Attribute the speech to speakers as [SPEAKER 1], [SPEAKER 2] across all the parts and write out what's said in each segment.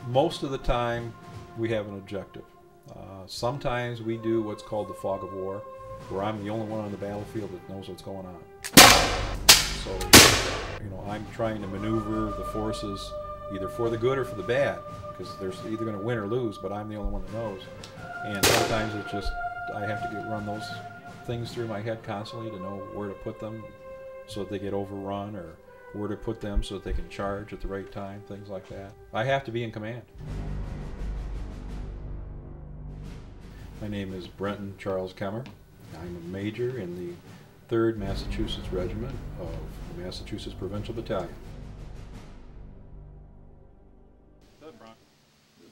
[SPEAKER 1] Most of the time, we have an objective. Sometimes we do what's called the fog of war, where I'm the only one on the battlefield that knows what's going on. So, I'm trying to maneuver the forces either for the good or for the bad, because they're either going to win or lose, but I'm the only one that knows. And sometimes it's just, I have to run those things through my head constantly to know where to put them so that they get overrun, or where to put them so that they can charge at the right time, things like that. I have to be in command. My name is Brenton Charles Kemmer. I'm a major in the 3rd Massachusetts Regiment of the Massachusetts Provincial Battalion.
[SPEAKER 2] Good, front.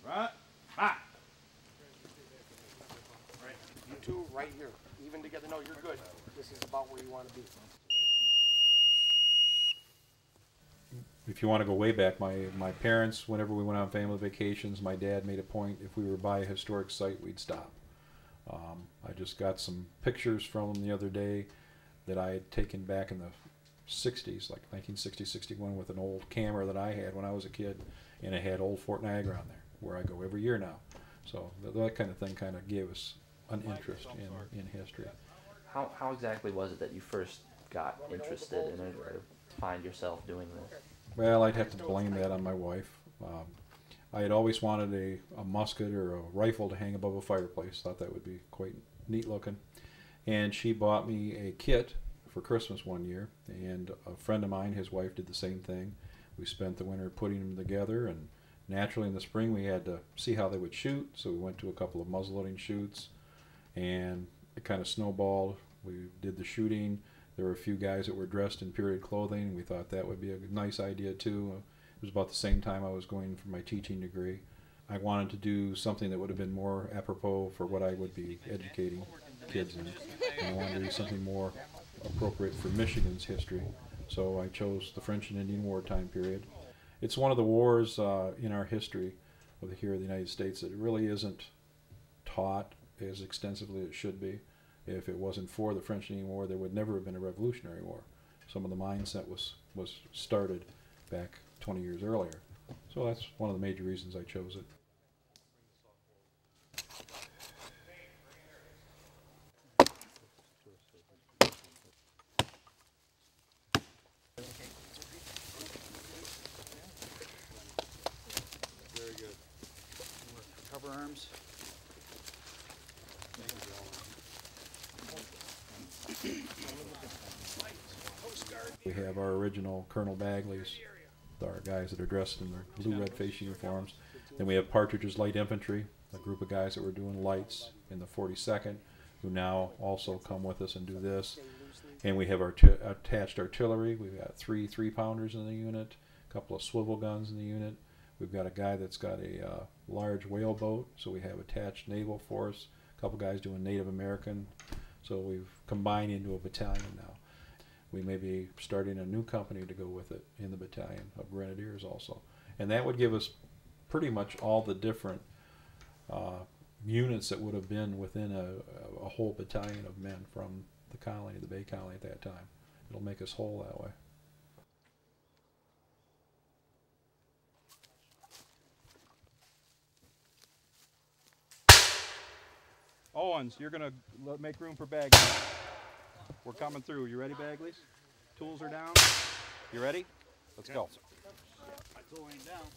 [SPEAKER 2] Right. Ah.
[SPEAKER 3] Right. You two right here. Even together. No, you're good. This is about where you want to be.
[SPEAKER 1] If you want to go way back, my parents, whenever we went on family vacations, my dad made a point, if we were by a historic site, we'd stop. I just got some pictures from them the other day that I had taken back in the 60s, like 1960, 61, with an old camera that I had when I was a kid, and it had old Fort Niagara on there, where I go every year now. So that kind of thing kind of gave us an interest in history.
[SPEAKER 4] How exactly was it that you first got interested in it, or find yourself doing this?
[SPEAKER 1] Well, I'd have to blame that on my wife. I had always wanted a musket or a rifle to hang above a fireplace. Thought that would be quite neat looking. And she bought me a kit for Christmas one year, and a friend of mine, his wife, did the same thing. We spent the winter putting them together, and naturally in the spring we had to see how they would shoot, so we went to a couple of muzzleloading shoots, and it kind of snowballed. We did the shooting. There were a few guys that were dressed in period clothing. We thought that would be a nice idea too. It was about the same time I was going for my teaching degree. I wanted to do something that would have been more apropos for what I would be educating kids in. And I wanted to do something more appropriate for Michigan's history. So I chose the French and Indian War time period. It's one of the wars in our history here in the United States that really isn't taught as extensively as it should be. If it wasn't for the French and Indian War, there would never have been a Revolutionary War. Some of the mindset was started back 20 years earlier. So that's one of the major reasons I chose it.
[SPEAKER 2] Very good. Cover arms.
[SPEAKER 1] We have our original Colonel Bagleys, our guys that are dressed in their blue-red face uniforms. Then we have Partridge's Light Infantry, a group of guys that were doing lights in the 42nd, who now also come with us and do this. And we have our attached artillery. We've got 3 3-pounders in the unit, a couple of swivel guns in the unit. We've got a guy that's got a large whaleboat, so we have attached naval force, a couple guys doing Native American. So we've combined into a battalion now. We may be starting a new company to go with it in the battalion of Grenadiers also. And that would give us pretty much all the different units that would have been within a whole battalion of men from the colony, the Bay Colony at that time. It'll make us whole that way.
[SPEAKER 2] Owens, you're going to make room for Bagleys. We're coming through. You ready, Bagleys? Tools are down. You ready? Let's go. Going down.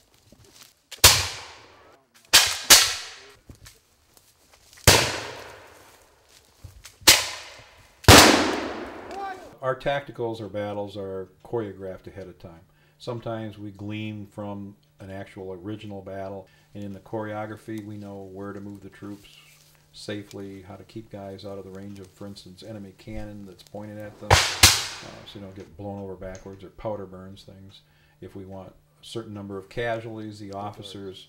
[SPEAKER 1] Our tacticals or battles are choreographed ahead of time. Sometimes we glean from an actual original battle, and in the choreography we know where to move the troops safely, how to keep guys out of the range of, for instance, enemy cannon that's pointed at them, so you don't get blown over backwards, or powder burns things. If we want a certain number of casualties, the officers,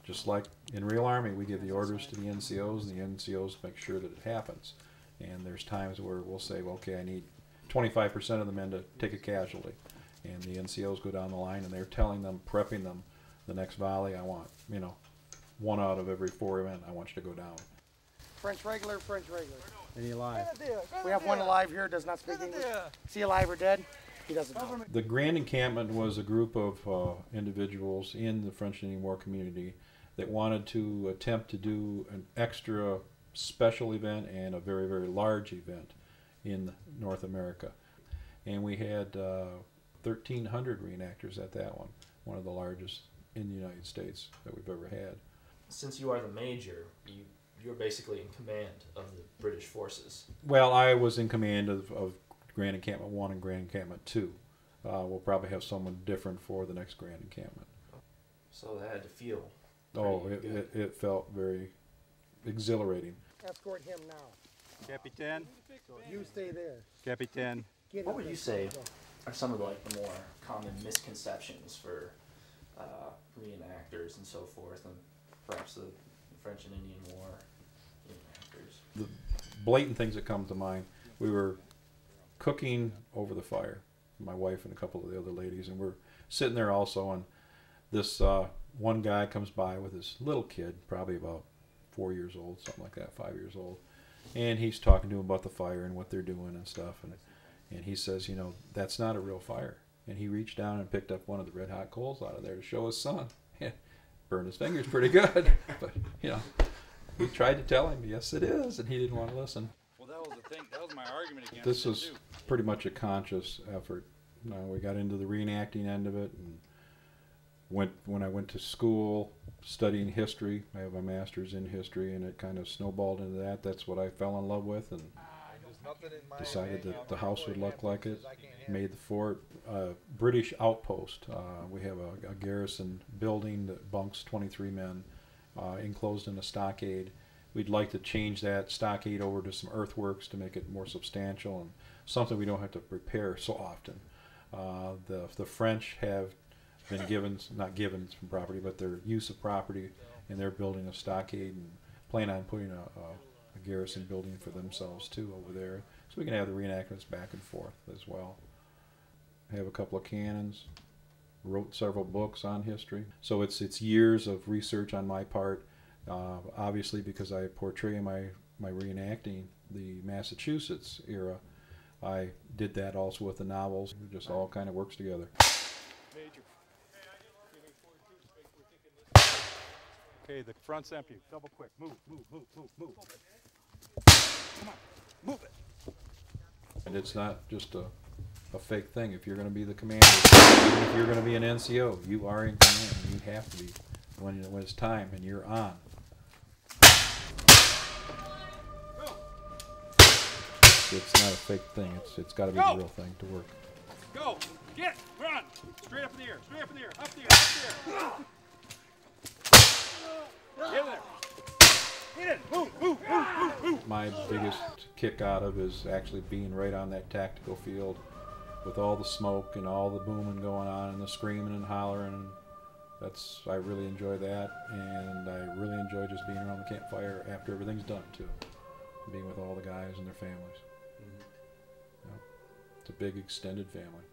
[SPEAKER 1] just like in real Army, we give the orders to the NCOs, and the NCOs make sure that it happens. And there's times where we'll say, well, okay, I need 25% of the men to take a casualty. And the NCOs go down the line and they're telling them, prepping them, the next volley I want, 1 out of every 4 men I want you to go down.
[SPEAKER 3] French regular, French regular.
[SPEAKER 2] Any alive?
[SPEAKER 3] We have one alive here, does not speak English. Is he alive or dead? He doesn't know.
[SPEAKER 1] The Grand Encampment was a group of individuals in the French Indian War community that wanted to attempt to do an extra special event and a very, very large event in North America. And we had 1,300 reenactors at that one of the largest in the United States that we've ever had.
[SPEAKER 4] Since you are the major, you're basically in command of the British forces.
[SPEAKER 1] Well, I was in command of Grand Encampment 1 and Grand Encampment 2. We'll probably have someone different for the next Grand Encampment.
[SPEAKER 4] So that had to feel
[SPEAKER 1] it felt very exhilarating.
[SPEAKER 3] Escort him now.
[SPEAKER 2] Capitaine.
[SPEAKER 3] You stay there.
[SPEAKER 2] Capitaine.
[SPEAKER 3] Get
[SPEAKER 4] What
[SPEAKER 3] up
[SPEAKER 4] would
[SPEAKER 3] there.
[SPEAKER 4] you say are some of the more common misconceptions for reenactors and so forth, and perhaps the French and Indian War reenactors?
[SPEAKER 1] The blatant things that come to mind, we were cooking over the fire, my wife and a couple of the other ladies, and we're sitting there also, and this one guy comes by with his little kid, probably about 4 years old, something like that, 5 years old, and he's talking to him about the fire and what they're doing and stuff, and he says, you know, that's not a real fire. And he reached down and picked up one of the red hot coals out of there to show his son. Burned his fingers pretty good, but you know, we tried to tell him, yes it is, and he didn't want to listen.
[SPEAKER 2] Well, that was the thing. That was my argument against
[SPEAKER 1] This
[SPEAKER 2] it,
[SPEAKER 1] was
[SPEAKER 2] too.
[SPEAKER 1] pretty much a conscious effort. We got into the reenacting end of it, and when I went to school studying history, I have a master's in history, and it kind of snowballed into that. That's what I fell in love with, and decided that the house would look like it. Made the fort a British outpost. We have a garrison building that bunks 23 men, enclosed in a stockade. We'd like to change that stockade over to some earthworks to make it more substantial and something we don't have to repair so often. The French have been given, not given some property, but their use of property, and they're building a stockade and plan on putting a garrison building for themselves too over there, so we can have the reenactments back and forth as well. I have a couple of cannons, wrote several books on history, so it's years of research on my part. Obviously, because I portray my reenacting the Massachusetts era, I did that also with the novels. It just all kind of works together.
[SPEAKER 2] Okay, the front's empty. Double quick. Move. Come on. Move it.
[SPEAKER 1] And it's not just a fake thing. If you're going to be the commander, even if you're going to be an NCO, you are in command. You have to be when it's time and you're on. It's not a fake thing. It's got to be the real thing to work.
[SPEAKER 2] Go. Get. Run. Straight up in the air. Straight up in the air. Up there. Up there. Get in there. Get in. Move.
[SPEAKER 1] My biggest kick out of is actually being right on that tactical field with all the smoke and all the booming going on and the screaming and hollering. I really enjoy that, and I really enjoy just being around the campfire after everything's done too, being with all the guys and their families. It's a big extended family.